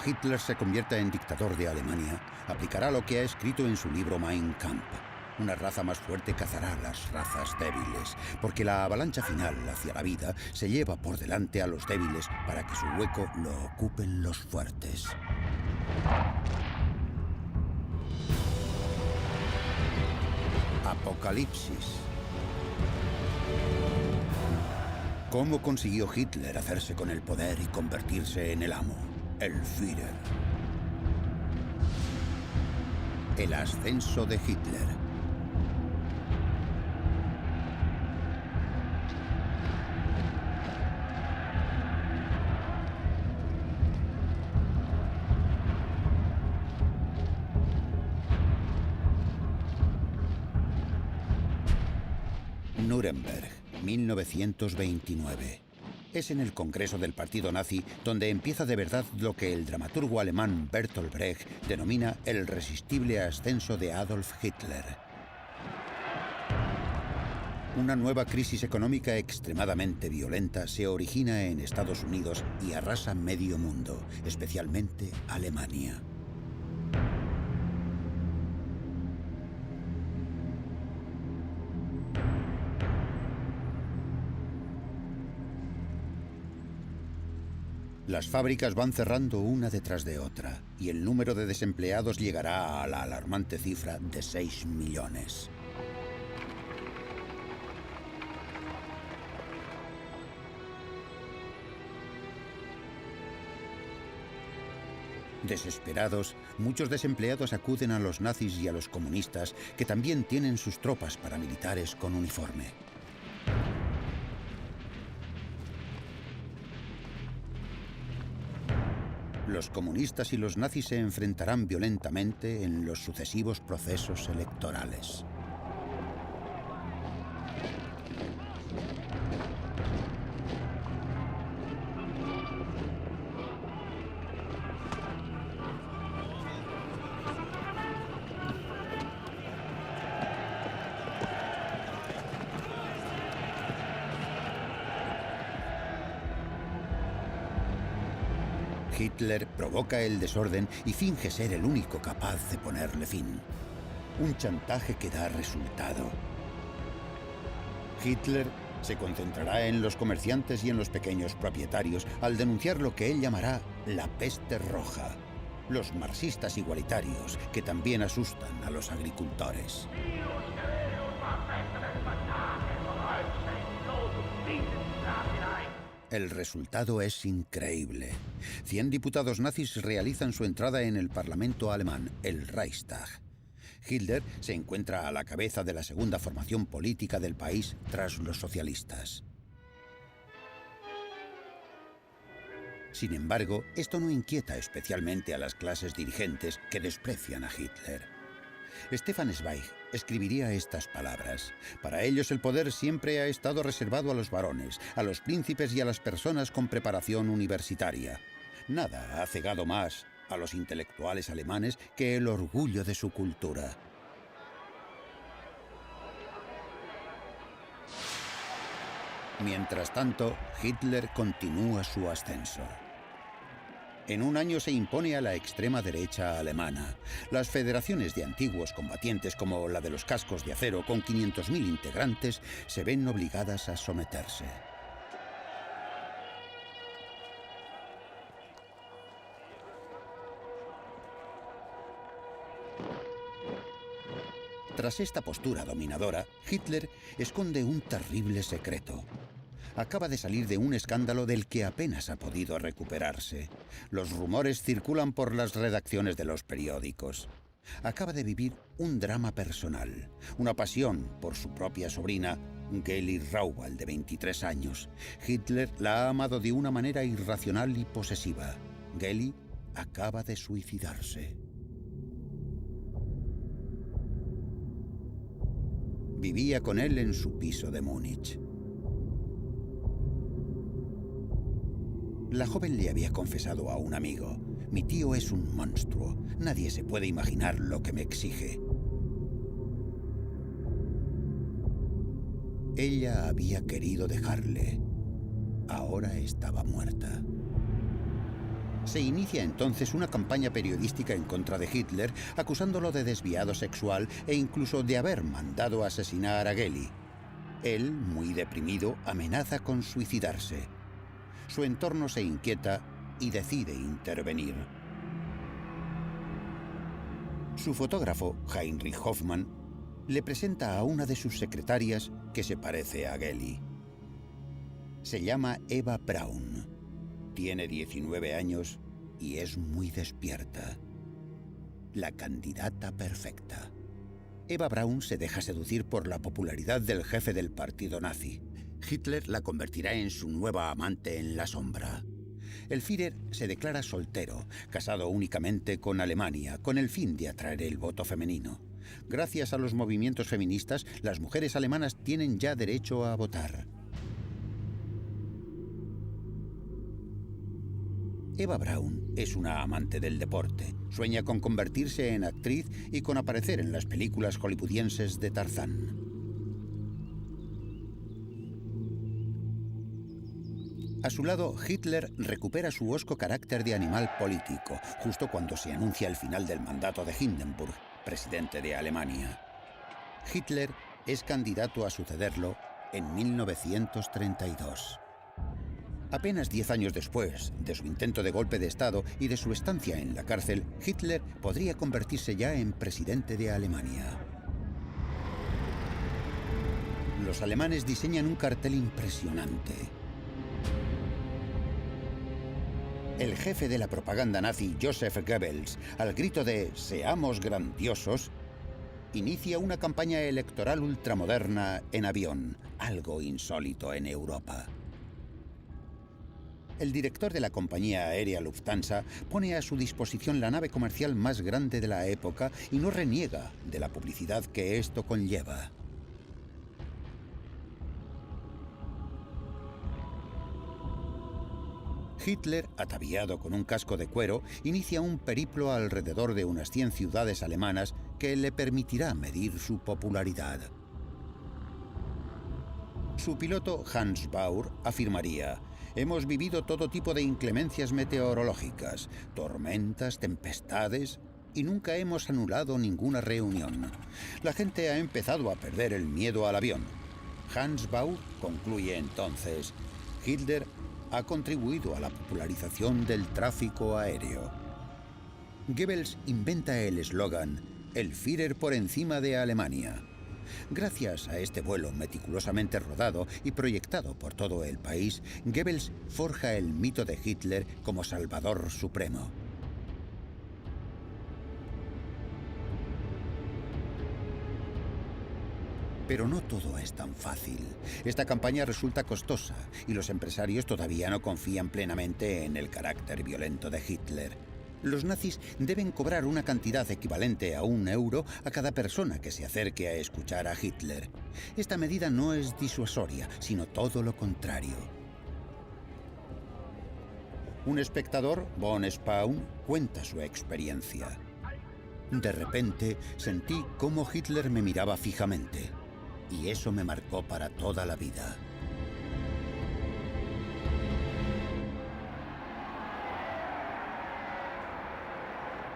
Hitler se convierta en dictador de Alemania, aplicará lo que ha escrito en su libro Mein Kampf. Una raza más fuerte cazará a las razas débiles, porque la avalancha final hacia la vida se lleva por delante a los débiles para que su hueco lo ocupen los fuertes. Apocalipsis. ¿Cómo consiguió Hitler hacerse con el poder y convertirse en el amo? El Führer. El ascenso de Hitler. Nuremberg, 1929. Es en el Congreso del Partido Nazi donde empieza de verdad lo que el dramaturgo alemán Bertolt Brecht denomina el irresistible ascenso de Adolf Hitler. Una nueva crisis económica extremadamente violenta se origina en Estados Unidos y arrasa medio mundo, especialmente Alemania. Las fábricas van cerrando una detrás de otra y el número de desempleados llegará a la alarmante cifra de 6 millones. Desesperados, muchos desempleados acuden a los nazis y a los comunistas, que también tienen sus tropas paramilitares con uniforme. Los comunistas y los nazis se enfrentarán violentamente en los sucesivos procesos electorales. Hitler provoca el desorden y finge ser el único capaz de ponerle fin. Un chantaje que da resultado. Hitler se concentrará en los comerciantes y en los pequeños propietarios al denunciar lo que él llamará la peste roja. Los marxistas igualitarios, que también asustan a los agricultores. El resultado es increíble. 100 diputados nazis realizan su entrada en el Parlamento alemán, el Reichstag. Hitler se encuentra a la cabeza de la segunda formación política del país tras los socialistas. Sin embargo, esto no inquieta especialmente a las clases dirigentes que desprecian a Hitler. Stefan Zweig escribiría estas palabras. Para ellos el poder siempre ha estado reservado a los varones, a los príncipes y a las personas con preparación universitaria. Nada ha cegado más a los intelectuales alemanes que el orgullo de su cultura. Mientras tanto, Hitler continúa su ascenso. En un año se impone a la extrema derecha alemana. Las federaciones de antiguos combatientes, como la de los cascos de acero con 500.000 integrantes, se ven obligadas a someterse. Tras esta postura dominadora, Hitler esconde un terrible secreto. Acaba de salir de un escándalo del que apenas ha podido recuperarse. Los rumores circulan por las redacciones de los periódicos. Acaba de vivir un drama personal, una pasión por su propia sobrina, Geli Raubal, de 23 años. Hitler la ha amado de una manera irracional y posesiva. Geli acaba de suicidarse. Vivía con él en su piso de Múnich. La joven le había confesado a un amigo: mi tío es un monstruo, nadie se puede imaginar lo que me exige. Ella había querido dejarle. Ahora estaba muerta. Se inicia entonces una campaña periodística en contra de Hitler, acusándolo de desviado sexual e incluso de haber mandado asesinar a Geli. Él, muy deprimido, amenaza con suicidarse. Su entorno se inquieta y decide intervenir. Su fotógrafo, Heinrich Hoffmann, le presenta a una de sus secretarias que se parece a Geli. Se llama Eva Braun. Tiene 19 años y es muy despierta. La candidata perfecta. Eva Braun se deja seducir por la popularidad del jefe del partido nazi. Hitler la convertirá en su nueva amante en la sombra. El Führer se declara soltero, casado únicamente con Alemania, con el fin de atraer el voto femenino. Gracias a los movimientos feministas, las mujeres alemanas tienen ya derecho a votar. Eva Braun es una amante del deporte. Sueña con convertirse en actriz y con aparecer en las películas hollywoodienses de Tarzán. A su lado, Hitler recupera su hosco carácter de animal político, justo cuando se anuncia el final del mandato de Hindenburg, presidente de Alemania. Hitler es candidato a sucederlo en 1932. Apenas 10 años después de su intento de golpe de Estado y de su estancia en la cárcel, Hitler podría convertirse ya en presidente de Alemania. Los alemanes diseñan un cartel impresionante. El jefe de la propaganda nazi, Joseph Goebbels, al grito de «Seamos grandiosos», inicia una campaña electoral ultramoderna en avión, algo insólito en Europa. El director de la compañía aérea Lufthansa pone a su disposición la nave comercial más grande de la época y no reniega de la publicidad que esto conlleva. Hitler, ataviado con un casco de cuero, inicia un periplo alrededor de unas 100 ciudades alemanas que le permitirá medir su popularidad. Su piloto, Hans Baur, afirmaría: «Hemos vivido todo tipo de inclemencias meteorológicas, tormentas, tempestades, y nunca hemos anulado ninguna reunión. La gente ha empezado a perder el miedo al avión». Hans Baur concluye entonces: «Hitler ha contribuido a la popularización del tráfico aéreo». Goebbels inventa el eslogan «El Führer por encima de Alemania». Gracias a este vuelo meticulosamente rodado y proyectado por todo el país, Goebbels forja el mito de Hitler como salvador supremo. Pero no todo es tan fácil. Esta campaña resulta costosa y los empresarios todavía no confían plenamente en el carácter violento de Hitler. Los nazis deben cobrar una cantidad equivalente a €1 a cada persona que se acerque a escuchar a Hitler. Esta medida no es disuasoria, sino todo lo contrario. Un espectador, von Spaun, cuenta su experiencia. «De repente sentí cómo Hitler me miraba fijamente, y eso me marcó para toda la vida».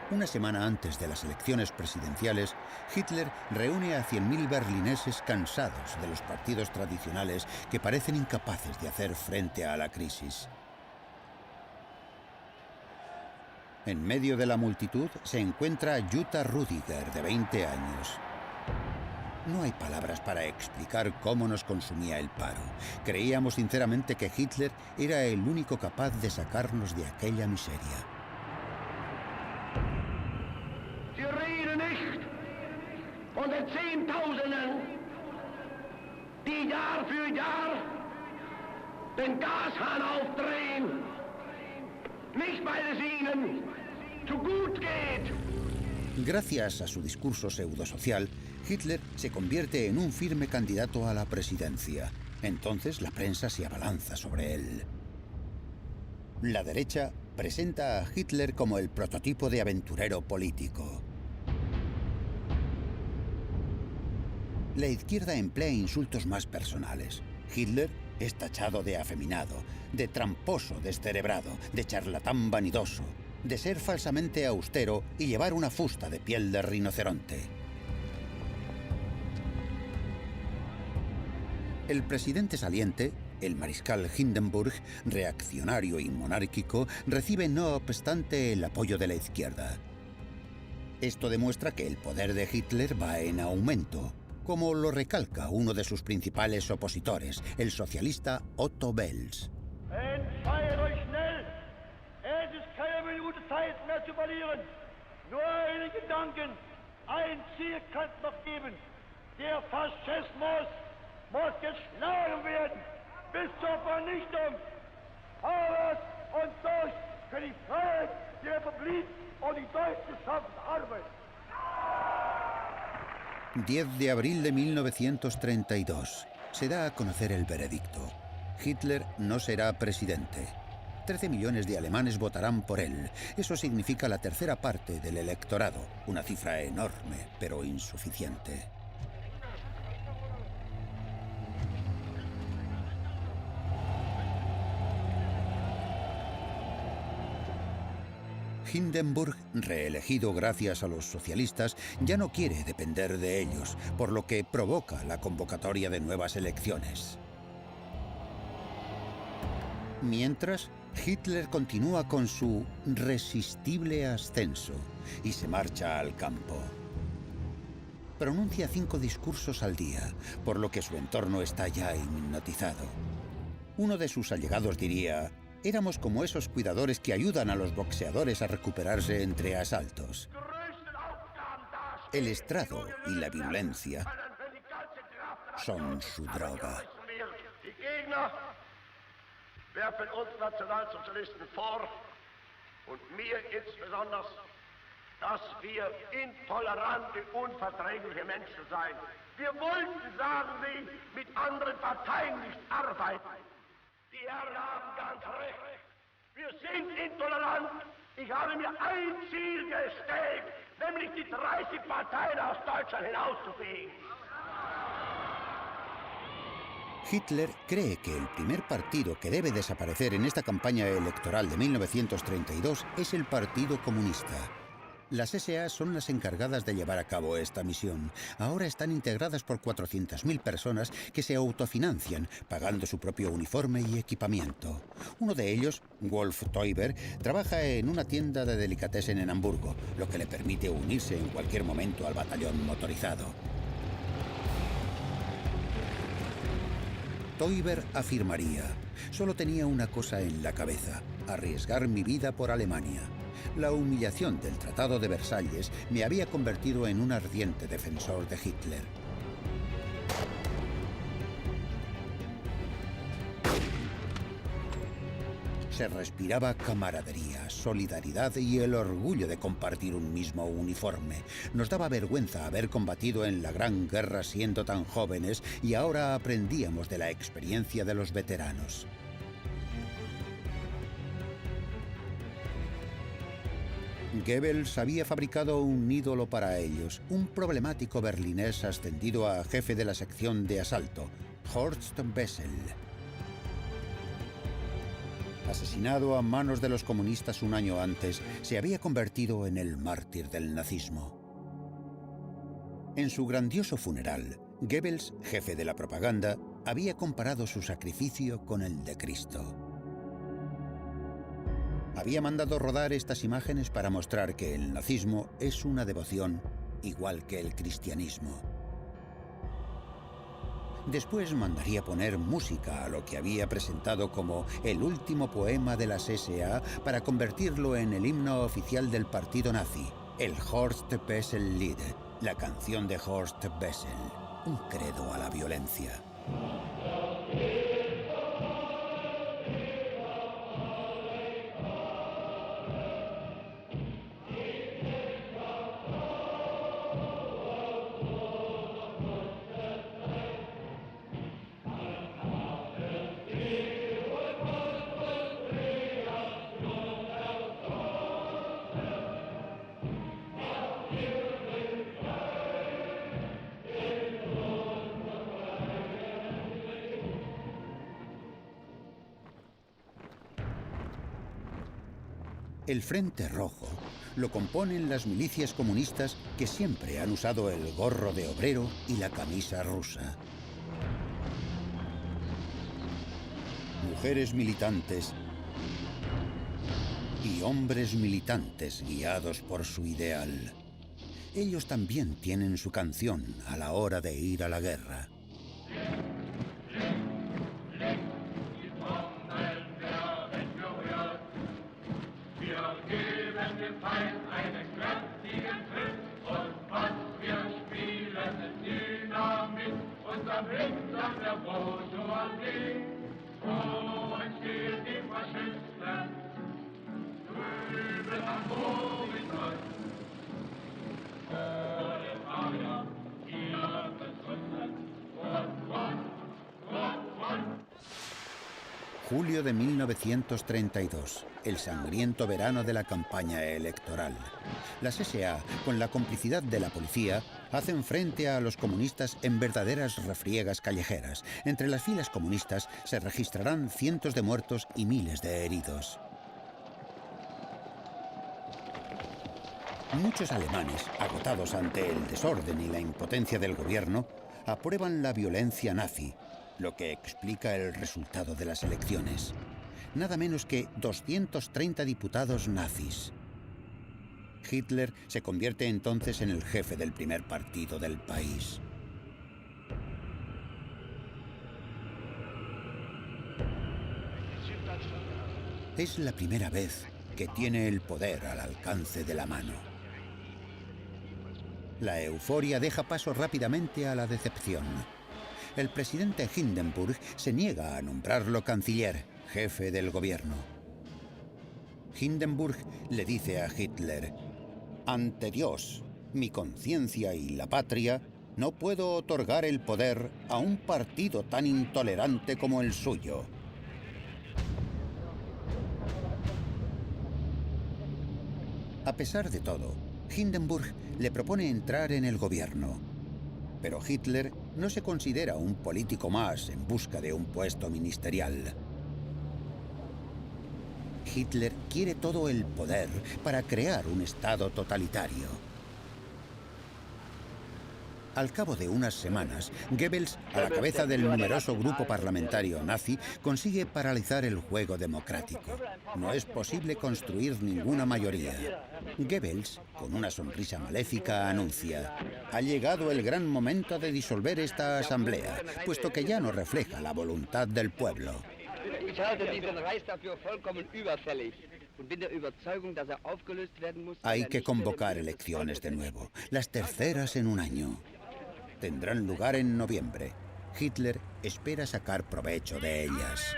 Una semana antes de las elecciones presidenciales, Hitler reúne a 100.000 berlineses cansados de los partidos tradicionales que parecen incapaces de hacer frente a la crisis. En medio de la multitud se encuentra Jutta Rüdiger, de 20 años. No hay palabras para explicar cómo nos consumía el paro. Creíamos sinceramente que Hitler era el único capaz de sacarnos de aquella miseria. Von den Zehntausenden, die Jahr für Jahr den Gashahn aufdrehen, nicht weil es ihnen zu gut geht. Gracias a su discurso pseudosocial, Hitler se convierte en un firme candidato a la presidencia. Entonces la prensa se abalanza sobre él. La derecha presenta a Hitler como el prototipo de aventurero político. La izquierda emplea insultos más personales. Hitler Es tachado de afeminado, de tramposo descerebrado, de charlatán vanidoso, de ser falsamente austero y llevar una fusta de piel de rinoceronte. El presidente saliente, el mariscal Hindenburg, reaccionario y monárquico, recibe no obstante el apoyo de la izquierda. Esto demuestra que el poder de Hitler va en aumento, como lo recalca uno de sus principales opositores, el socialista Otto Wels. Entscheidet euch schnell! Es ist keine Minute Zeit mehr zu verlieren. Nur einen Gedanken, ein Ziel kann es noch geben. Der Faschismus muss geschlagen werden, bis zur Vernichtung. Arbeit und durch für die Freiheit, die Republik und die deutsche Schaffensarbeit. 10 de abril de 1932. Se da a conocer el veredicto. Hitler no será presidente. 13 millones de alemanes votarán por él. Eso significa la tercera parte del electorado. Una cifra enorme, pero insuficiente. Hindenburg, reelegido gracias a los socialistas, ya no quiere depender de ellos, por lo que provoca la convocatoria de nuevas elecciones. Mientras, Hitler continúa con su resistible ascenso y se marcha al campo. Pronuncia 5 discursos al día, por lo que su entorno está ya hipnotizado. Uno de sus allegados diría: éramos como esos cuidadores que ayudan a los boxeadores a recuperarse entre asaltos. El estrado y la virulencia son su droga. Werfen uns Nationalsozialisten vor, und mir insbesondere, dass wir intolerante, unverträgliche Menschen seien. Wir wollten, sagen sie, mit anderen Parteien nicht arbeiten. Die Herren haben ganz recht. Wir sind intolerant. Ich habe mir ein Ziel gestellt, nämlich die 30 Parteien aus Deutschland hinauszufegen. Hitler cree que el primer partido que debe desaparecer en esta campaña electoral de 1932 es el Partido Comunista. Las SA son las encargadas de llevar a cabo esta misión. Ahora están integradas por 400.000 personas que se autofinancian, pagando su propio uniforme y equipamiento. Uno de ellos, Wolf Teuber, trabaja en una tienda de delicatessen en Hamburgo, lo que le permite unirse en cualquier momento al batallón motorizado. Teuber afirmaría: solo tenía una cosa en la cabeza, arriesgar mi vida por Alemania. La humillación del Tratado de Versalles me había convertido en un ardiente defensor de Hitler. Se respiraba camaradería, solidaridad y el orgullo de compartir un mismo uniforme. Nos daba vergüenza haber combatido en la Gran Guerra siendo tan jóvenes y ahora aprendíamos de la experiencia de los veteranos. Goebbels había fabricado un ídolo para ellos, un problemático berlinés ascendido a jefe de la sección de asalto, Horst Wessel. Asesinado a manos de los comunistas un año antes, se había convertido en el mártir del nazismo. En su grandioso funeral, Goebbels, jefe de la propaganda, había comparado su sacrificio con el de Cristo. Había mandado rodar estas imágenes para mostrar que el nazismo es una devoción igual que el cristianismo. Después mandaría poner música a lo que había presentado como el último poema de las SA para convertirlo en el himno oficial del partido nazi, el Horst Wessel Lied, la canción de Horst Wessel, un credo a la violencia. El Frente Rojo lo componen las milicias comunistas que siempre han usado el gorro de obrero y la camisa rusa. Mujeres militantes y hombres militantes guiados por su ideal. Ellos también tienen su canción a la hora de ir a la guerra. Julio de 1932, el sangriento verano de la campaña electoral. Las SA, con la complicidad de la policía, hacen frente a los comunistas en verdaderas refriegas callejeras. Entre las filas comunistas se registrarán cientos de muertos y miles de heridos. Muchos alemanes, agotados ante el desorden y la impotencia del gobierno, aprueban la violencia nazi, lo que explica el resultado de las elecciones. Nada menos que 230 diputados nazis. Hitler se convierte entonces en el jefe del primer partido del país. Es la primera vez que tiene el poder al alcance de la mano. La euforia deja paso rápidamente a la decepción. El presidente Hindenburg se niega a nombrarlo canciller, jefe del gobierno. Hindenburg le dice a Hitler: «Ante Dios, mi conciencia y la patria, no puedo otorgar el poder a un partido tan intolerante como el suyo». A pesar de todo, Hindenburg le propone entrar en el gobierno. Pero Hitler no se considera un político más en busca de un puesto ministerial. Hitler quiere todo el poder para crear un Estado totalitario. Al cabo de unas semanas, Goebbels, a la cabeza del numeroso grupo parlamentario nazi, consigue paralizar el juego democrático. No es posible construir ninguna mayoría. Goebbels, con una sonrisa maléfica, anuncia: «Ha llegado el gran momento de disolver esta asamblea, puesto que ya no refleja la voluntad del pueblo». Hay que convocar elecciones de nuevo, las terceras en un año. Tendrán lugar en noviembre. Hitler espera sacar provecho de ellas.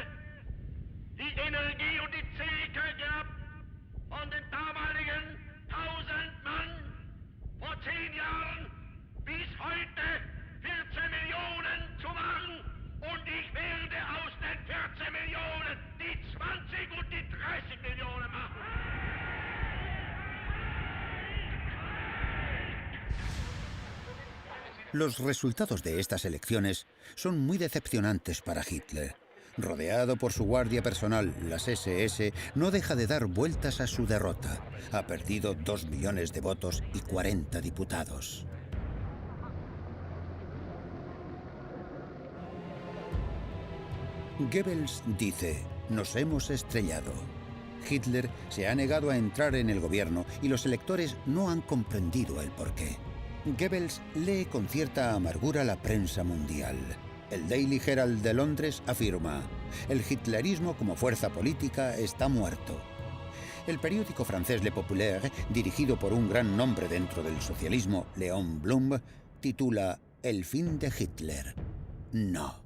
Los resultados de estas elecciones son muy decepcionantes para Hitler. Rodeado por su guardia personal, las SS, no deja de dar vueltas a su derrota. Ha perdido 2 millones de votos y 40 diputados. Goebbels dice: «Nos hemos estrellado». Hitler se ha negado a entrar en el gobierno y los electores no han comprendido el porqué. Goebbels lee con cierta amargura la prensa mundial. El Daily Herald de Londres afirma: «El hitlerismo como fuerza política está muerto». El periódico francés Le Populaire, dirigido por un gran nombre dentro del socialismo, Léon Blum, titula: «El fin de Hitler». No.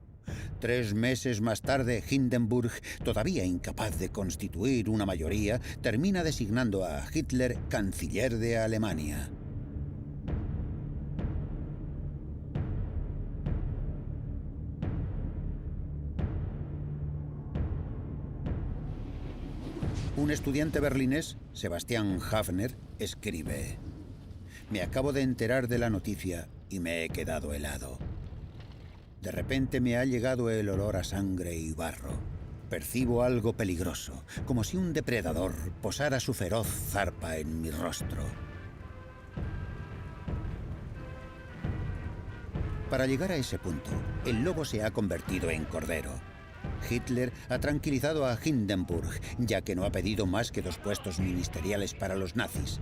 3 meses más tarde, Hindenburg, todavía incapaz de constituir una mayoría, termina designando a Hitler canciller de Alemania. Un estudiante berlinés, Sebastian Hafner, escribe: «Me acabo de enterar de la noticia y me he quedado helado. De repente me ha llegado el olor a sangre y barro. Percibo algo peligroso, como si un depredador posara su feroz zarpa en mi rostro. Para llegar a ese punto, el lobo se ha convertido en cordero. Hitler ha tranquilizado a Hindenburg, ya que no ha pedido más que 2 puestos ministeriales para los nazis.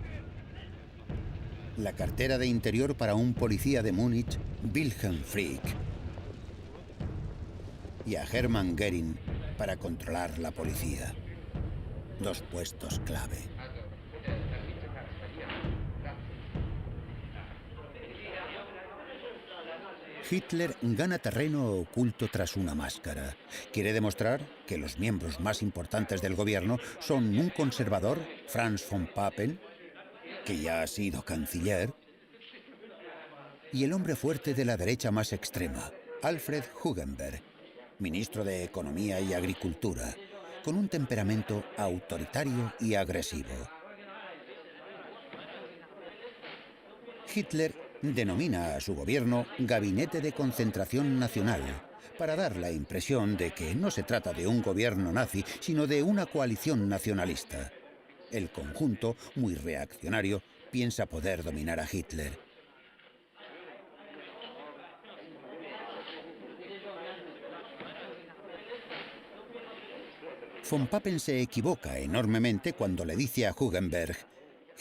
La cartera de interior para un policía de Múnich, Wilhelm Frick. Y a Hermann Göring para controlar la policía. 2 puestos clave. Hitler gana terreno oculto tras una máscara. Quiere demostrar que los miembros más importantes del gobierno son un conservador, Franz von Papen, que ya ha sido canciller, y el hombre fuerte de la derecha más extrema, Alfred Hugenberg, ministro de Economía y Agricultura, con un temperamento autoritario y agresivo. Hitler denomina a su gobierno Gabinete de Concentración Nacional, para dar la impresión de que no se trata de un gobierno nazi, sino de una coalición nacionalista. El conjunto, muy reaccionario, piensa poder dominar a Hitler. Von Papen se equivoca enormemente cuando le dice a Hugenberg: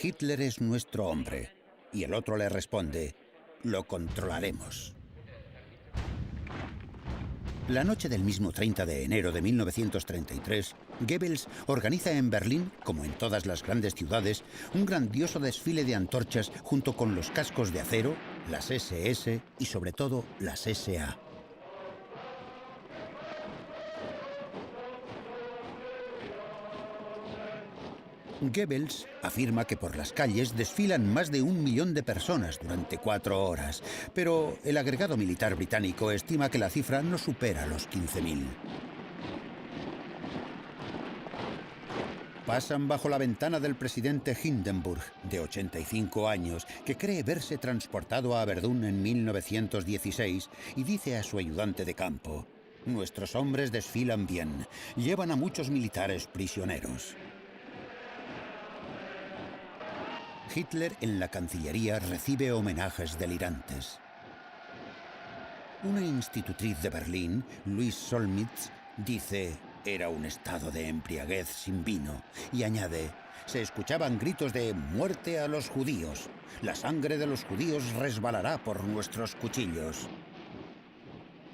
Hitler es nuestro hombre. Y el otro le responde: lo controlaremos. La noche del mismo 30 de enero de 1933, Goebbels organiza en Berlín, como en todas las grandes ciudades, un grandioso desfile de antorchas junto con los cascos de acero, las SS y sobre todo las SA. Goebbels afirma que por las calles desfilan más de 1 millón de personas durante 4 horas, pero el agregado militar británico estima que la cifra no supera los 15.000. Pasan bajo la ventana del presidente Hindenburg, de 85 años, que cree verse transportado a Verdún en 1916 y dice a su ayudante de campo: nuestros hombres desfilan bien, llevan a muchos militares prisioneros. Hitler en la Cancillería recibe homenajes delirantes. Una institutriz de Berlín, Louise Solmitz, dice: era un estado de embriaguez sin vino, y añade: se escuchaban gritos de «muerte a los judíos! La sangre de los judíos resbalará por nuestros cuchillos».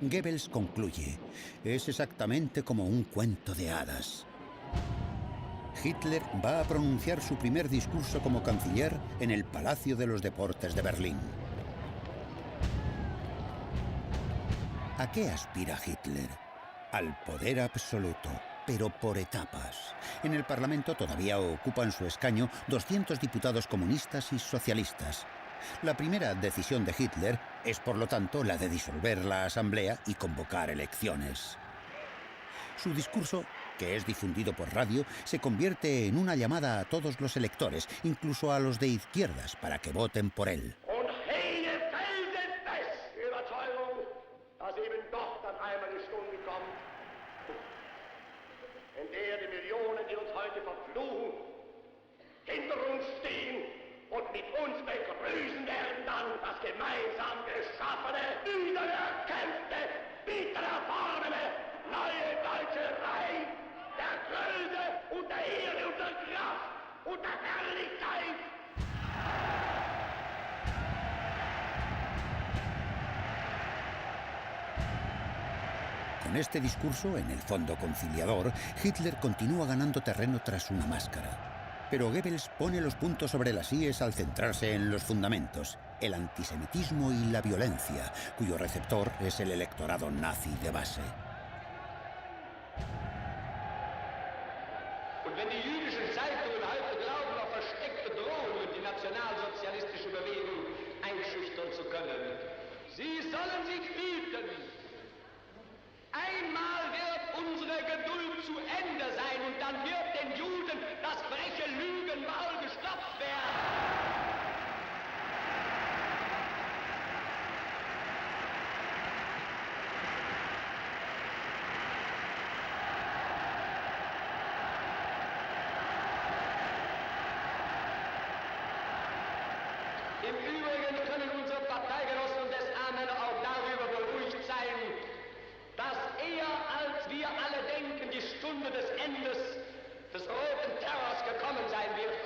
Goebbels concluye: es exactamente como un cuento de hadas. Hitler va a pronunciar su primer discurso como canciller en el Palacio de los Deportes de Berlín. ¿A qué aspira Hitler? Al poder absoluto, pero por etapas. En el Parlamento todavía ocupan su escaño 200 diputados comunistas y socialistas. La primera decisión de Hitler es, por lo tanto, la de disolver la Asamblea y convocar elecciones. Su discurso, que es difundido por radio, se convierte en una llamada a todos los electores, incluso a los de izquierdas, para que voten por él. Con este discurso, en el fondo conciliador, Hitler continúa ganando terreno tras una máscara. Pero Goebbels pone los puntos sobre las íes al centrarse en los fundamentos: el antisemitismo y la violencia, cuyo receptor es el electorado nazi de base. Einmal wird unsere Geduld zu Ende sein und dann wird den Juden das freche Lügenmaul gestopft werden. Im Übrigen können unsere Parteigenossen und SA-Männer auch darüber beruhigt sein, dass eher als wir alle denken, die Stunde des Endes des Roten Terrors gekommen sein wird.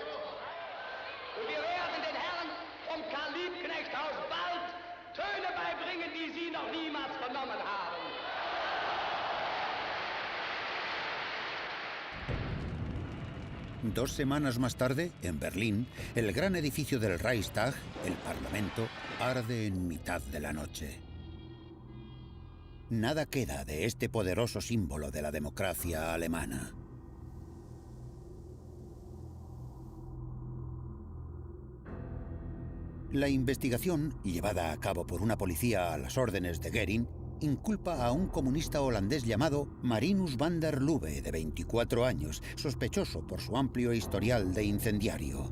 Und wir werden den Herren vom Karl-Liebknecht-Haus bald Töne beibringen, die sie noch niemals vernommen haben. Dos semanas más tarde, en Berlín, el gran edificio del Reichstag, el Parlamento, arde en mitad de la noche. Nada queda de este poderoso símbolo de la democracia alemana. La investigación, llevada a cabo por una policía a las órdenes de Göring, inculpa a un comunista holandés llamado Marinus van der Lubbe, de 24 años, sospechoso por su amplio historial de incendiario.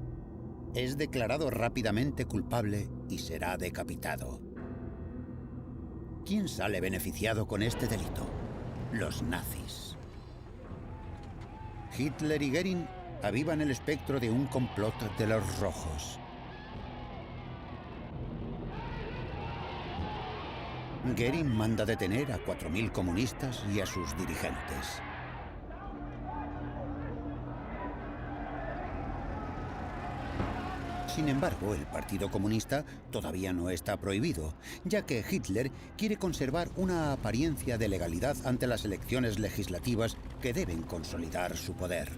Es declarado rápidamente culpable y será decapitado. ¿Quién sale beneficiado con este delito? Los nazis. Hitler y Göring avivan el espectro de un complot de los rojos. Göring manda detener a 4.000 comunistas y a sus dirigentes. Sin embargo, el Partido Comunista todavía no está prohibido, ya que Hitler quiere conservar una apariencia de legalidad ante las elecciones legislativas que deben consolidar su poder.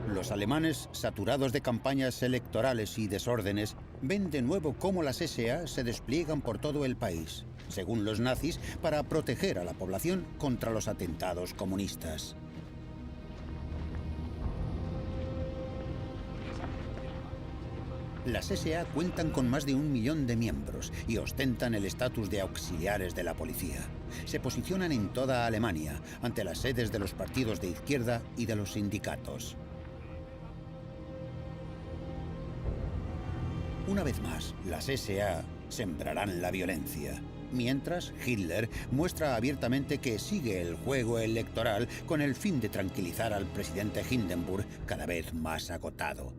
Los alemanes, saturados de campañas electorales y desórdenes, ven de nuevo cómo las SA se despliegan por todo el país, según los nazis, para proteger a la población contra los atentados comunistas. Las SA cuentan con más de 1 millón de miembros y ostentan el estatus de auxiliares de la policía. Se posicionan en toda Alemania, ante las sedes de los partidos de izquierda y de los sindicatos. Una vez más, las SA sembrarán la violencia, mientras Hitler muestra abiertamente que sigue el juego electoral con el fin de tranquilizar al presidente Hindenburg, cada vez más agotado.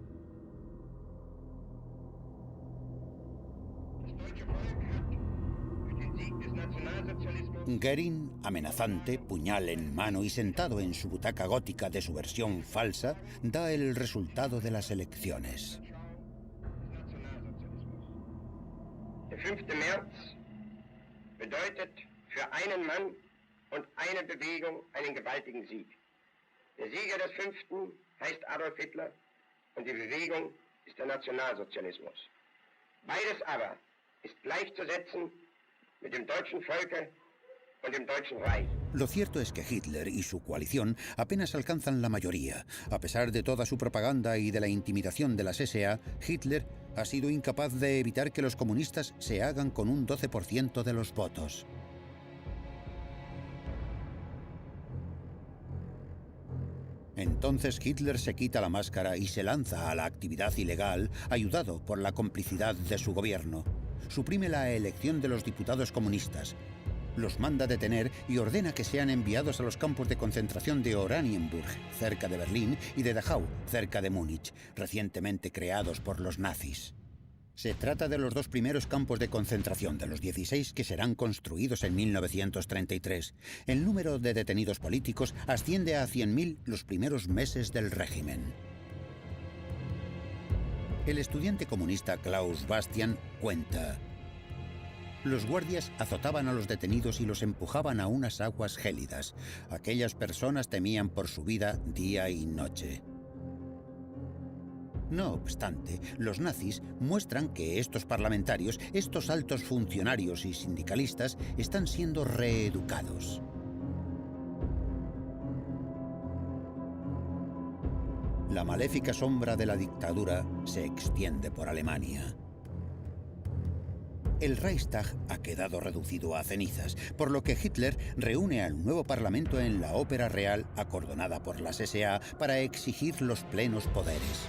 Göring, amenazante, puñal en mano y sentado en su butaca gótica de su versión falsa, da el resultado de las elecciones. Der 5. März bedeutet für einen Mann und eine Bewegung einen gewaltigen Sieg. Der Sieger des 5. heißt Adolf Hitler und die Bewegung ist der Nationalsozialismus. Beides aber ist gleichzusetzen mit dem deutschen Volke und dem Deutschen Reich. Lo cierto es que Hitler y su coalición apenas alcanzan la mayoría. A pesar de toda su propaganda y de la intimidación de las SA, Hitler ha sido incapaz de evitar que los comunistas se hagan con un 12% de los votos. Entonces Hitler se quita la máscara y se lanza a la actividad ilegal, ayudado por la complicidad de su gobierno. Suprime la elección de los diputados comunistas, los manda detener y ordena que sean enviados a los campos de concentración de Oranienburg, cerca de Berlín, y de Dachau, cerca de Múnich, recientemente creados por los nazis. Se trata de los 2 primeros campos de concentración de los 16 que serán construidos en 1933. El número de detenidos políticos asciende a 100.000 los primeros meses del régimen. El estudiante comunista Klaus Bastian cuenta: los guardias azotaban a los detenidos y los empujaban a unas aguas gélidas. Aquellas personas temían por su vida día y noche. No obstante, los nazis muestran que estos parlamentarios, estos altos funcionarios y sindicalistas, están siendo reeducados. La maléfica sombra de la dictadura se extiende por Alemania. El Reichstag ha quedado reducido a cenizas, por lo que Hitler reúne al nuevo parlamento en la Ópera Real, acordonada por las SA, para exigir los plenos poderes.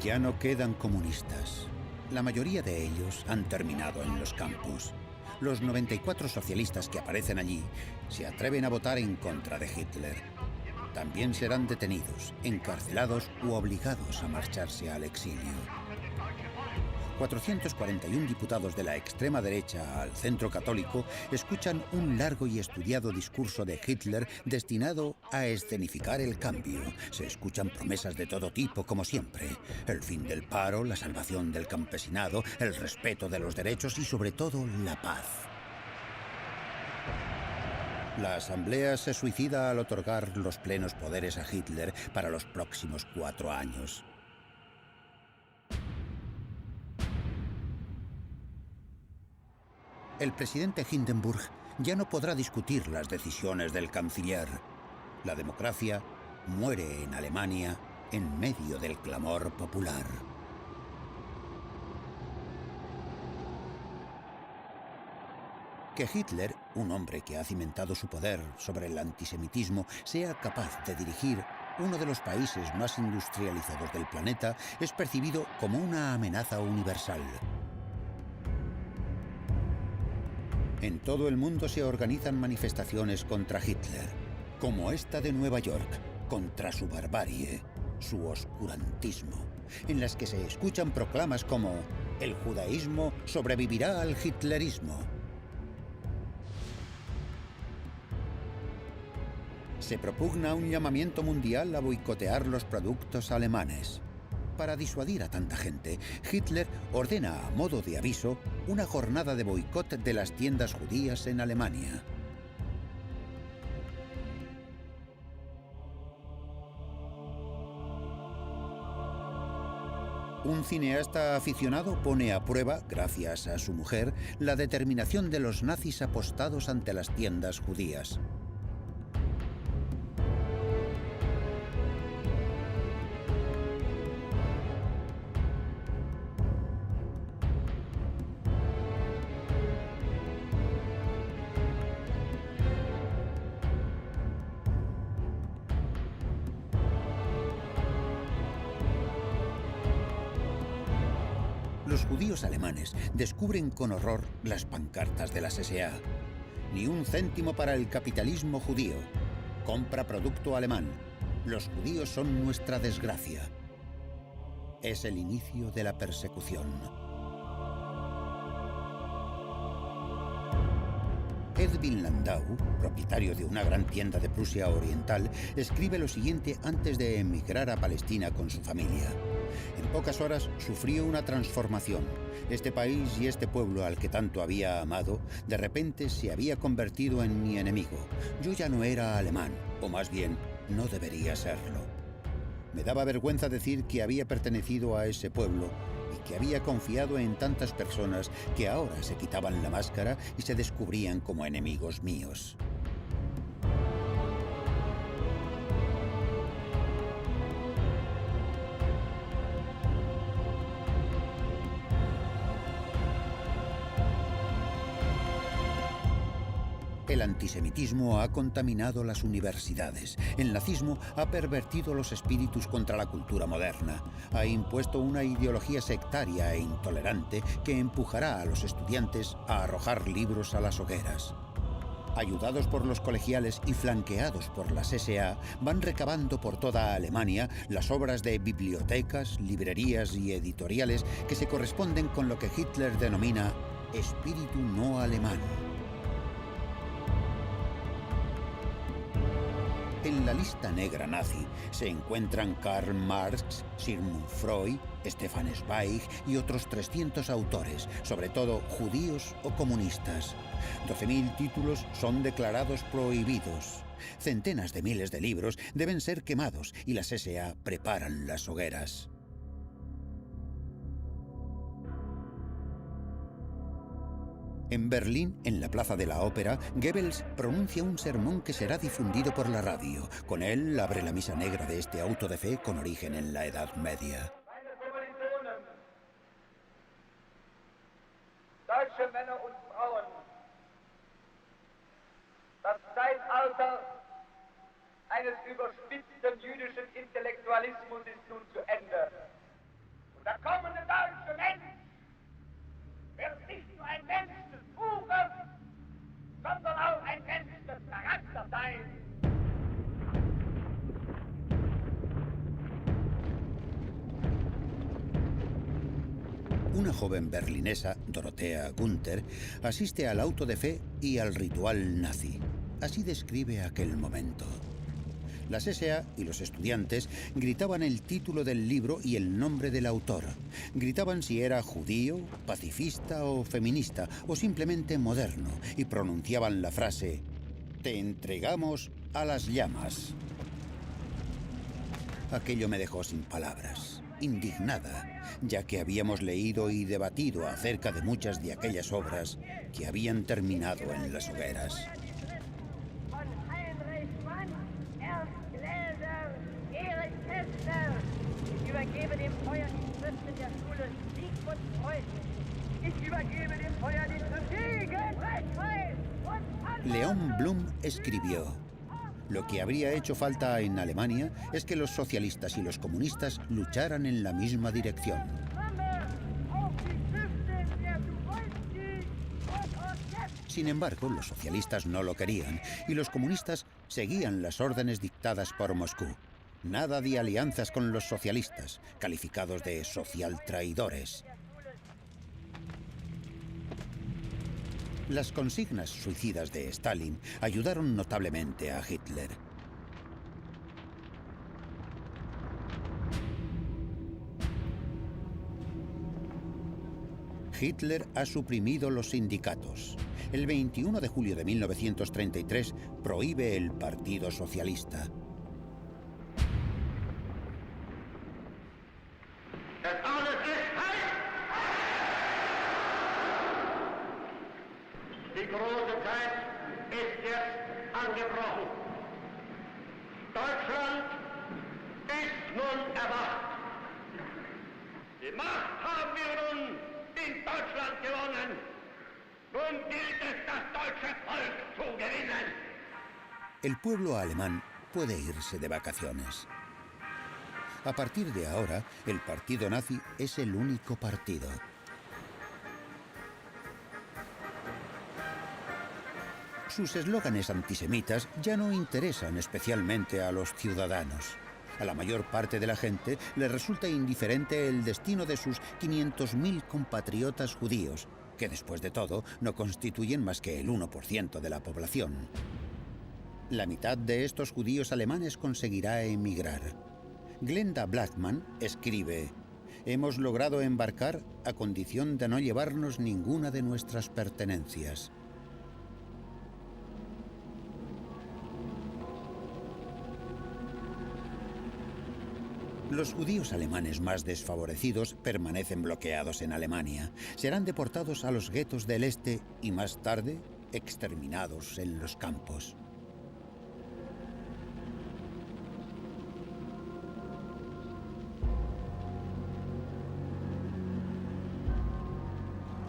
Ya no quedan comunistas. La mayoría de ellos han terminado en los campos. Los 94 socialistas que aparecen allí se atreven a votar en contra de Hitler. También serán detenidos, encarcelados u obligados a marcharse al exilio. 441 diputados de la extrema derecha al centro católico escuchan un largo y estudiado discurso de Hitler destinado a escenificar el cambio. Se escuchan promesas de todo tipo, como siempre. El fin del paro, la salvación del campesinado, el respeto de los derechos y, sobre todo, la paz. La Asamblea se suicida al otorgar los plenos poderes a Hitler para los próximos 4 años. El presidente Hindenburg ya no podrá discutir las decisiones del canciller. La democracia muere en Alemania en medio del clamor popular. Que Hitler, un hombre que ha cimentado su poder sobre el antisemitismo, sea capaz de dirigir uno de los países más industrializados del planeta es percibido como una amenaza universal. En todo el mundo se organizan manifestaciones contra Hitler, como esta de Nueva York, contra su barbarie, su oscurantismo, en las que se escuchan proclamas como «El judaísmo sobrevivirá al hitlerismo». Se propugna un llamamiento mundial a boicotear los productos alemanes. Para disuadir a tanta gente, Hitler ordena a modo de aviso una jornada de boicot de las tiendas judías en Alemania. Un cineasta aficionado pone a prueba, gracias a su mujer, la determinación de los nazis apostados ante las tiendas judías. Los judíos alemanes descubren con horror las pancartas de las SA. Ni un céntimo para el capitalismo judío. Compra producto alemán. Los judíos son nuestra desgracia. Es el inicio de la persecución. Edwin Landau, propietario de una gran tienda de Prusia Oriental, escribe lo siguiente antes de emigrar a Palestina con su familia. En pocas horas sufrió una transformación. Este país y este pueblo al que tanto había amado, de repente se había convertido en mi enemigo. Yo ya no era alemán, o más bien, no debería serlo. Me daba vergüenza decir que había pertenecido a ese pueblo y que había confiado en tantas personas que ahora se quitaban la máscara y se descubrían como enemigos míos. El antisemitismo ha contaminado las universidades. El nazismo ha pervertido los espíritus contra la cultura moderna. Ha impuesto una ideología sectaria e intolerante que empujará a los estudiantes a arrojar libros a las hogueras. Ayudados por los colegiales y flanqueados por las SA, van recabando por toda Alemania las obras de bibliotecas, librerías y editoriales que se corresponden con lo que Hitler denomina espíritu no alemán. En la lista negra nazi se encuentran Karl Marx, Sigmund Freud, Stefan Zweig y otros 300 autores, sobre todo judíos o comunistas. 12.000 títulos son declarados prohibidos. Centenas de miles de libros deben ser quemados y las SA preparan las hogueras. En Berlín, en la Plaza de la Ópera, Goebbels pronuncia un sermón que será difundido por la radio. Con él abre la misa negra de este auto de fe con origen en la Edad Media. Deutsche Männer und Frauen, das Zeitalter eines überspitzten jüdischen Intellektualismus ist nun zu Ende. Und der kommende deutsche Mensch wird nicht nur ein Mensch des Buches, Una joven berlinesa, Dorothea Gunther, asiste al auto de fe y al ritual nazi. Así describe aquel momento. Las SA y los estudiantes gritaban el título del libro y el nombre del autor. Gritaban si era judío, pacifista o feminista, o simplemente moderno, y pronunciaban la frase: «Te entregamos a las llamas». Aquello me dejó sin palabras, indignada, ya que habíamos leído y debatido acerca de muchas de aquellas obras que habían terminado en las hogueras. Leon Blum escribió: «Lo que habría hecho falta en Alemania es que los socialistas y los comunistas lucharan en la misma dirección». Sin embargo, los socialistas no lo querían y los comunistas seguían las órdenes dictadas por Moscú. Nada de alianzas con los socialistas, calificados de social traidores. Las consignas suicidas de Stalin ayudaron notablemente a Hitler. Hitler ha suprimido los sindicatos. El 21 de julio de 1933 prohíbe el Partido Socialista. Die große Zeit ist jetzt angebrochen. Deutschland ist nun erwacht. Die Macht haben wir nun in Deutschland gewonnen. Nun gilt es, das deutsche Volk zu gewinnen. El pueblo alemán puede irse de vacaciones. A partir de ahora, el partido nazi es el único partido. Sus eslóganes antisemitas ya no interesan especialmente a los ciudadanos. A la mayor parte de la gente le resulta indiferente el destino de sus 500.000 compatriotas judíos, que después de todo no constituyen más que el 1% de la población. La mitad de estos judíos alemanes conseguirá emigrar. Glenda Blackman escribe: «Hemos logrado embarcar a condición de no llevarnos ninguna de nuestras pertenencias». Los judíos alemanes más desfavorecidos permanecen bloqueados en Alemania. Serán deportados a los guetos del este y más tarde exterminados en los campos.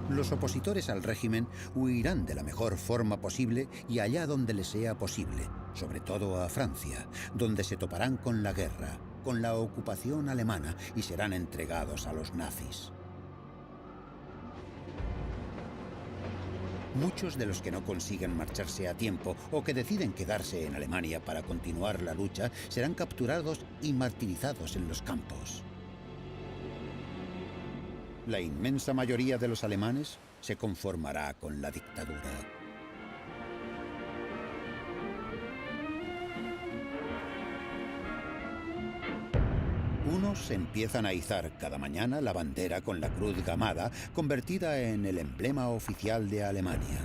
Los opositores al régimen huirán de la mejor forma posible y allá donde les sea posible, sobre todo a Francia, donde se toparán con la guerra, con la ocupación alemana y serán entregados a los nazis. Muchos de los que no consiguen marcharse a tiempo o que deciden quedarse en Alemania para continuar la lucha serán capturados y martirizados en los campos. La inmensa mayoría de los alemanes se conformará con la dictadura. Unos empiezan a izar cada mañana la bandera con la cruz gamada, convertida en el emblema oficial de Alemania.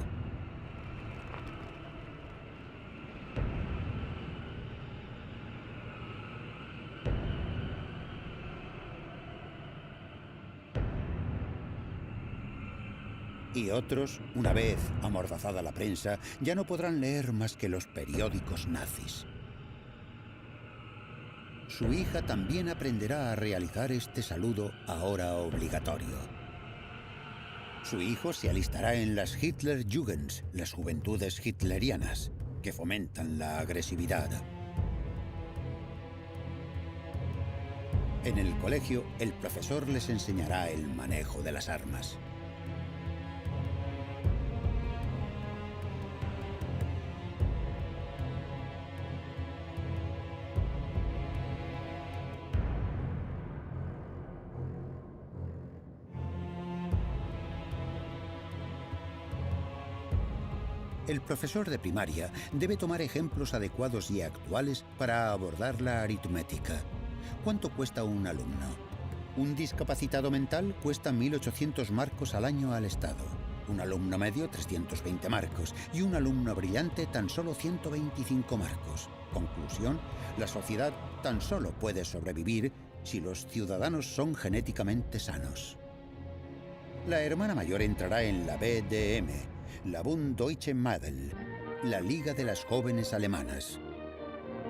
Y otros, una vez amordazada la prensa, ya no podrán leer más que los periódicos nazis. Su hija también aprenderá a realizar este saludo ahora obligatorio. Su hijo se alistará en las Hitlerjugends, las juventudes hitlerianas, que fomentan la agresividad. En el colegio, el profesor les enseñará el manejo de las armas. El profesor de primaria debe tomar ejemplos adecuados y actuales para abordar la aritmética. ¿Cuánto cuesta un alumno? Un discapacitado mental cuesta 1.800 marcos al año al Estado. Un alumno medio, 320 marcos. Y un alumno brillante, tan solo 125 marcos. Conclusión, la sociedad tan solo puede sobrevivir si los ciudadanos son genéticamente sanos. La hermana mayor entrará en la BDM, la Bund Deutsche Mädel, la Liga de las Jóvenes Alemanas,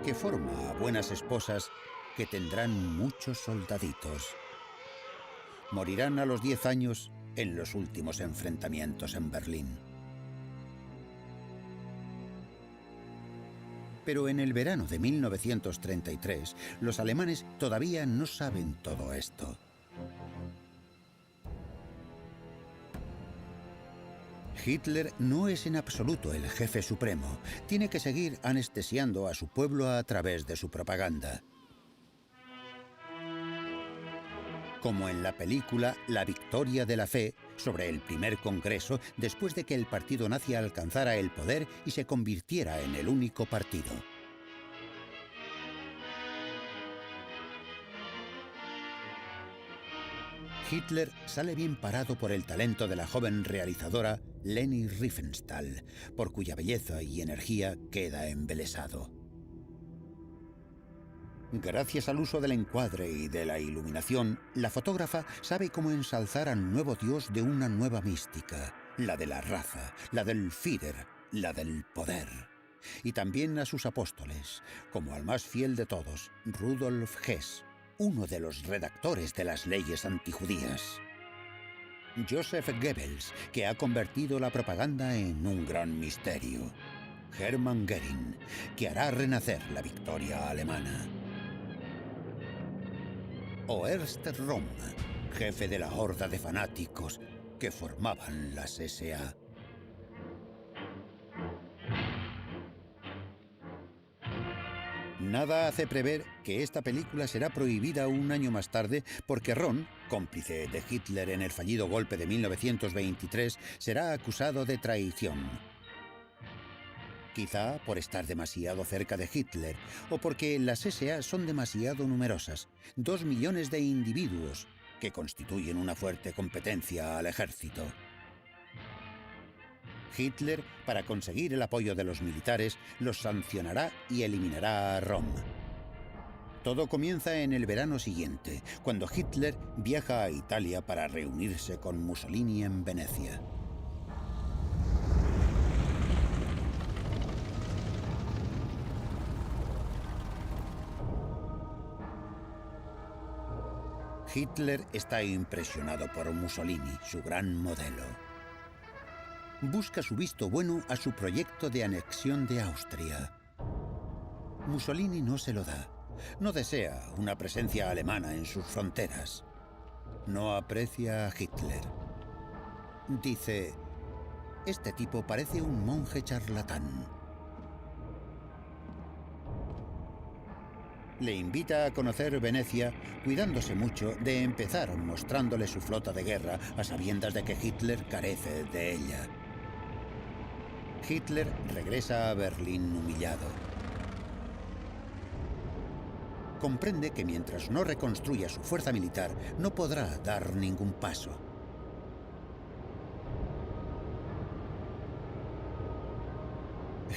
que forma a buenas esposas que tendrán muchos soldaditos. Morirán a los 10 años en los últimos enfrentamientos en Berlín. Pero en el verano de 1933, los alemanes todavía no saben todo esto. Hitler no es en absoluto el jefe supremo. Tiene que seguir anestesiando a su pueblo a través de su propaganda. Como en la película La victoria de la fe, sobre el primer congreso después de que el partido nazi alcanzara el poder y se convirtiera en el único partido. Hitler sale bien parado por el talento de la joven realizadora Leni Riefenstahl, por cuya belleza y energía queda embelesado. Gracias al uso del encuadre y de la iluminación, la fotógrafa sabe cómo ensalzar al nuevo dios de una nueva mística, la de la raza, la del Führer, la del poder. Y también a sus apóstoles, como al más fiel de todos, Rudolf Hess, uno de los redactores de las leyes antijudías. Joseph Goebbels, que ha convertido la propaganda en un gran misterio. Hermann Göring, que hará renacer la victoria alemana. O Ernst Röhm, jefe de la horda de fanáticos que formaban las SA. Nada hace prever que esta película será prohibida un año más tarde porque Röhm, cómplice de Hitler en el fallido golpe de 1923, será acusado de traición. Quizá por estar demasiado cerca de Hitler o porque las SA son demasiado numerosas, 2 millones de individuos que constituyen una fuerte competencia al ejército. Hitler, para conseguir el apoyo de los militares, los sancionará y eliminará a Röhm. Todo comienza en el verano siguiente, cuando Hitler viaja a Italia para reunirse con Mussolini en Venecia. Hitler está impresionado por Mussolini, su gran modelo. Busca su visto bueno a su proyecto de anexión de Austria. Mussolini no se lo da. No desea una presencia alemana en sus fronteras. No aprecia a Hitler. Dice, este tipo parece un monje charlatán. Le invita a conocer Venecia, cuidándose mucho de empezar mostrándole su flota de guerra a sabiendas de que Hitler carece de ella. Hitler regresa a Berlín humillado. Comprende que mientras no reconstruya su fuerza militar, no podrá dar ningún paso.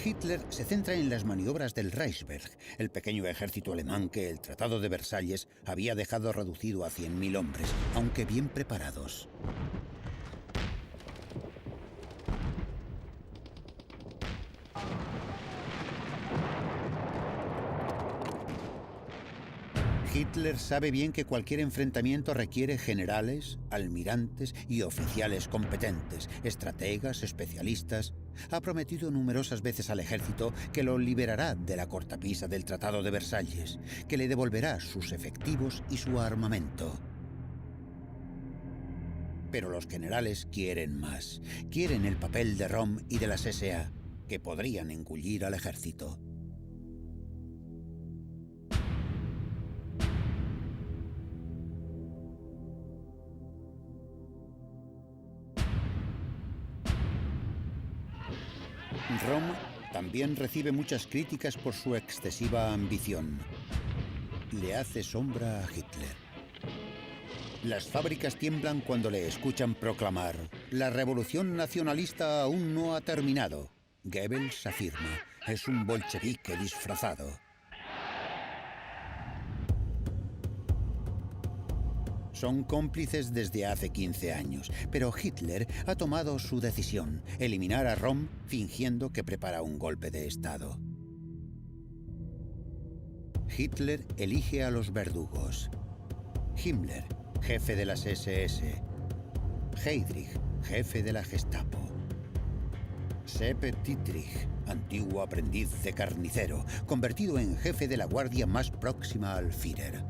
Hitler se centra en las maniobras del Reichswehr, el pequeño ejército alemán que el Tratado de Versalles había dejado reducido a 100.000 hombres, aunque bien preparados. Hitler sabe bien que cualquier enfrentamiento requiere generales, almirantes y oficiales competentes, estrategas, especialistas. Ha prometido numerosas veces al ejército que lo liberará de la cortapisa del Tratado de Versalles, que le devolverá sus efectivos y su armamento. Pero los generales quieren más. Quieren el papel de Röhm y de las SA, que podrían engullir al ejército. también recibe muchas críticas por su excesiva ambición. Le hace sombra a Hitler. Las fábricas tiemblan cuando le escuchan proclamar: la revolución nacionalista aún no ha terminado. Goebbels afirma: es un bolchevique disfrazado. Son cómplices desde hace 15 años, pero Hitler ha tomado su decisión: eliminar a Röhm fingiendo que prepara un golpe de Estado. Hitler elige a los verdugos: Himmler, jefe de las SS; Heydrich, jefe de la Gestapo; Sepp Dietrich, antiguo aprendiz de carnicero, convertido en jefe de la guardia más próxima al Führer.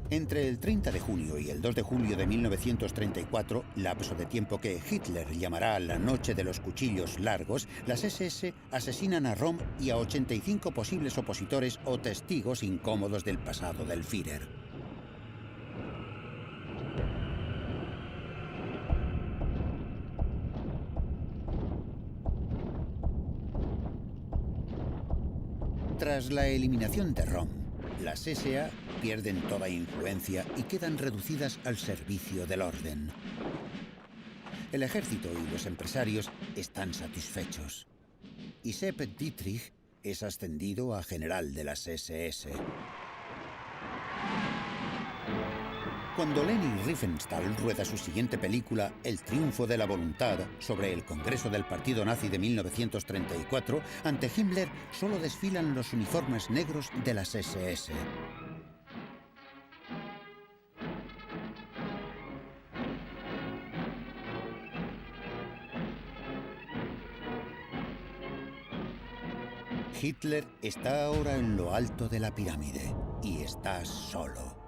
Entre el 30 de junio y el 2 de julio de 1934, lapso de tiempo que Hitler llamará la Noche de los Cuchillos Largos, las SS asesinan a Röhm y a 85 posibles opositores o testigos incómodos del pasado del Führer. Tras la eliminación de Röhm, las SA pierden toda influencia y quedan reducidas al servicio del orden. El ejército y los empresarios están satisfechos. Y Sepp Dietrich es ascendido a general de las SS. Cuando Leni Riefenstahl rueda su siguiente película, El triunfo de la voluntad, sobre el Congreso del Partido Nazi de 1934, ante Himmler solo desfilan los uniformes negros de las SS. Hitler está ahora en lo alto de la pirámide y está solo.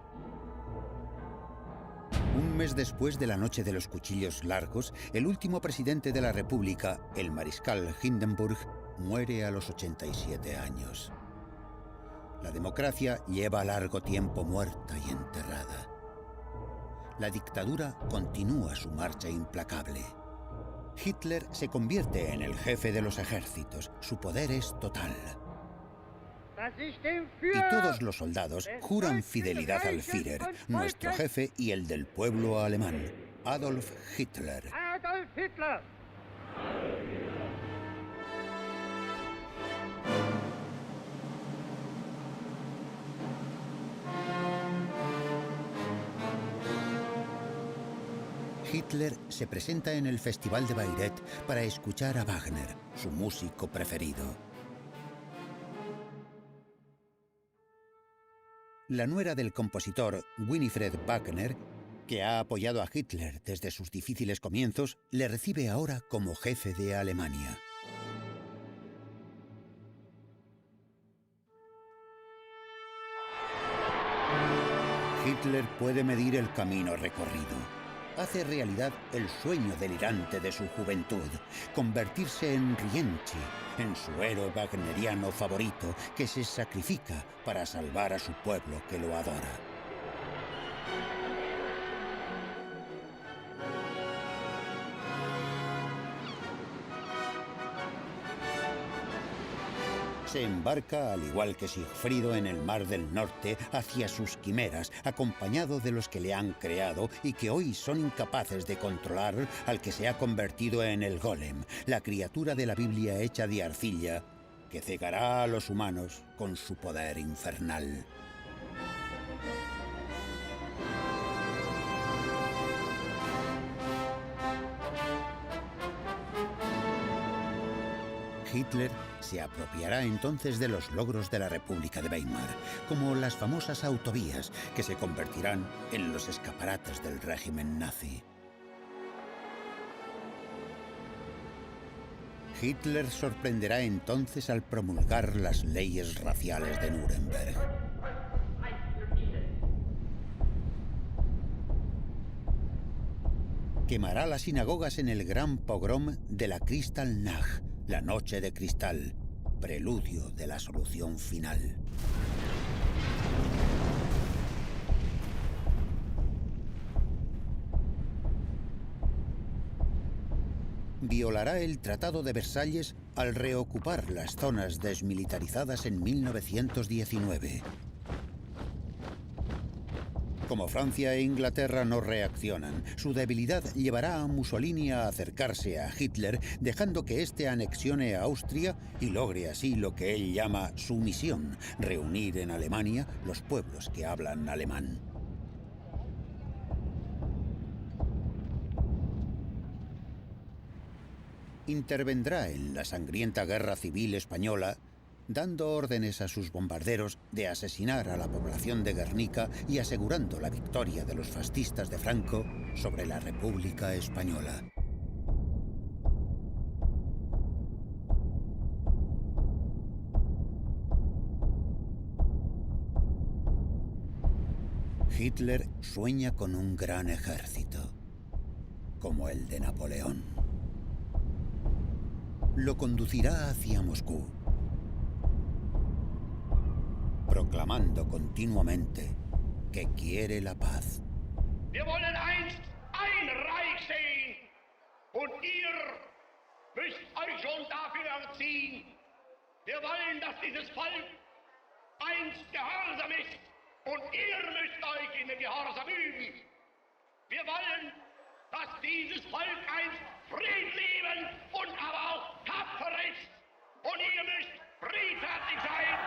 Un mes después de la Noche de los Cuchillos Largos, el último presidente de la República, el mariscal Hindenburg, muere a los 87 años. La democracia lleva largo tiempo muerta y enterrada. La dictadura continúa su marcha implacable. Hitler se convierte en el jefe de los ejércitos. Su poder es total. Y todos los soldados juran fidelidad al Führer, nuestro jefe y el del pueblo alemán, Adolf Hitler. Adolf Hitler! Hitler se presenta en el Festival de Bayreuth para escuchar a Wagner, su músico preferido. La nuera del compositor, Winifred Wagner, que ha apoyado a Hitler desde sus difíciles comienzos, le recibe ahora como jefe de Alemania. Hitler puede medir el camino recorrido. Hace realidad el sueño delirante de su juventud: convertirse en Rienzi, en su héroe wagneriano favorito, que se sacrifica para salvar a su pueblo que lo adora. Se embarca, al igual que Sigfrido, en el Mar del Norte, hacia sus quimeras, acompañado de los que le han creado y que hoy son incapaces de controlar al que se ha convertido en el Golem, la criatura de la Biblia hecha de arcilla, que cegará a los humanos con su poder infernal. Hitler se apropiará entonces de los logros de la República de Weimar, como las famosas autovías, que se convertirán en los escaparates del régimen nazi. Hitler sorprenderá entonces al promulgar las leyes raciales de Nuremberg. Quemará las sinagogas en el gran pogrom de la Kristallnacht, la noche de cristal, preludio de la solución final. violará el Tratado de Versalles al reocupar las zonas desmilitarizadas en 1919. Como Francia e Inglaterra no reaccionan, su debilidad llevará a Mussolini a acercarse a Hitler, dejando que éste anexione a Austria y logre así lo que él llama su misión: reunir en Alemania los pueblos que hablan alemán. Intervendrá en la sangrienta guerra civil española, dando órdenes a sus bombarderos de asesinar a la población de Guernica y asegurando la victoria de los fascistas de Franco sobre la República Española. Hitler sueña con un gran ejército, como el de Napoleón. Lo conducirá hacia Moscú, proclamando continuamente que quiere la paz. Wir wollen einst ein Reich sehen und ihr müsst euch schon dafür erziehen. Wir wollen, dass dieses Volk einst gehorsam ist und ihr müsst euch in den Gehorsam üben. Wir wollen, dass dieses Volk einst friedliebend und aber auch tapfer ist und ihr müsst friedfertig sein.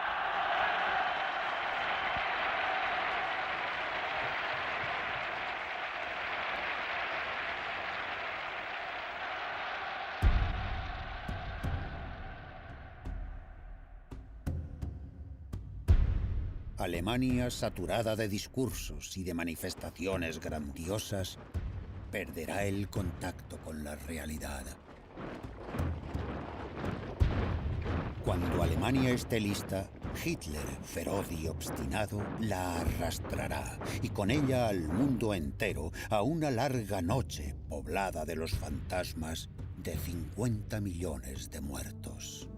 Alemania, saturada de discursos y de manifestaciones grandiosas, perderá el contacto con la realidad. Cuando Alemania esté lista, Hitler, feroz y obstinado, la arrastrará, y con ella al mundo entero, a una larga noche poblada de los fantasmas de 50 millones de muertos.